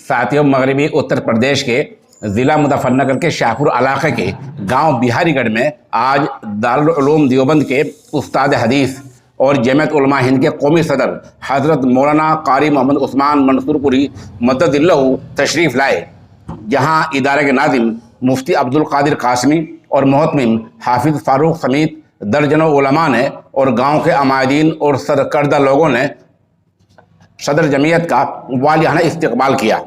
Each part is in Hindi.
साथियों, मगरबी उत्तर प्रदेश के ज़िला मुज़फ़्फ़रनगर के शाहपुर इलाके के गांव बिहारीगढ़ में आज दारुल उलूम देवबंद के उस्ताद हदीस और जमीयत उलमा हिंद के कौमी सदर हज़रत मौलाना कारी मोहम्मद उस्मान मंसूरपुरी मद्ददिल्लाहु तशरीफ़ लाए, जहां इदारे के नाज़िम मुफ्ती अब्दुल कादिर कासमी और मोहतमिम हाफिज़ फ़ारूक समेत दर्जनों उलमा ने और गाँव के अमायदीन और सरकर्दा लोगों ने सदर जमीयत का वालियाना इस्तकबाल किया।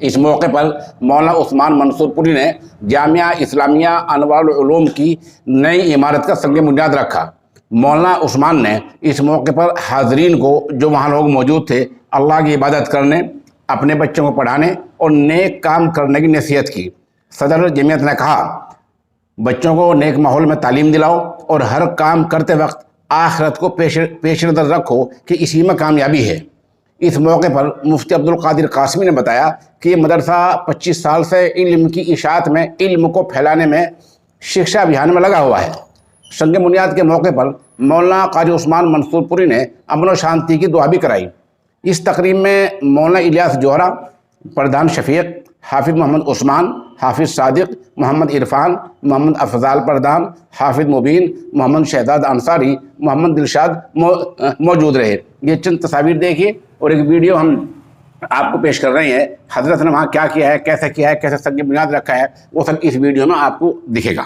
इस मौके पर मौलाना उस्मान मंसूरपुरी ने जामिया इस्लामिया अनवारुल उलूम की नई इमारत का संग बुनियाद रखा। मौलाना उस्मान ने इस मौके पर हाजरीन को, जो वहाँ लोग मौजूद थे, अल्लाह की इबादत करने, अपने बच्चों को पढ़ाने और नेक काम करने की नसीहत की। सदर जमीयत ने कहा, बच्चों को नेक माहौल में तालीम दिलाओ और हर काम करते वक्त आखिरत को पेश नज़र रखो कि इसी में कामयाबी है। इस मौके पर मुफ्ती अब्दुल कादिर कासमी ने बताया कि ये मदरसा 25 साल से इल्म की इशाअत में, इल्म को फैलाने में, शिक्षा अभियान में लगा हुआ है। संग बुनियाद के मौके पर मौलाना कारी उस्मान मंसूरपुरी ने अमन और शांति की दुआ भी कराई। इस तकरीब में मौलाना इलियास जोहरा, प्रधान शफीक, हाफिज़ मोहम्मद उस्मान, हाफिज़ सादिक, मोहम्मद इरफान, मोहम्मद अफजाल प्रधान, हाफिज़ मुबीन, मोहम्मद शहजाद अंसारी, मोहम्मद दिलशाद मौजूद रहे। ये चंद तस्वीर देखिए और एक वीडियो हम आपको पेश कर रहे हैं। हजरत ने वहाँ क्या किया है, कैसे किया है, कैसे संग बुनियाद रखा है, वो सब इस वीडियो में आपको दिखेगा।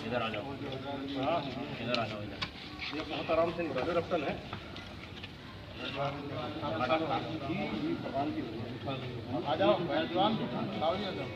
इधर आ जाओ, इधर आ जाओ, ये बहुत आराम से निकालो, रफ्तार है। आ जाओ जवान, आओ जी, आ जाओ।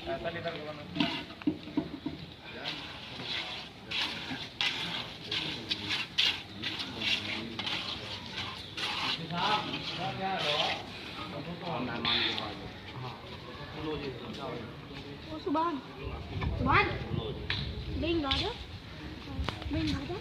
ऐसा लेकर सुभान सुभान बिंग आ जा, बिंग आ जा।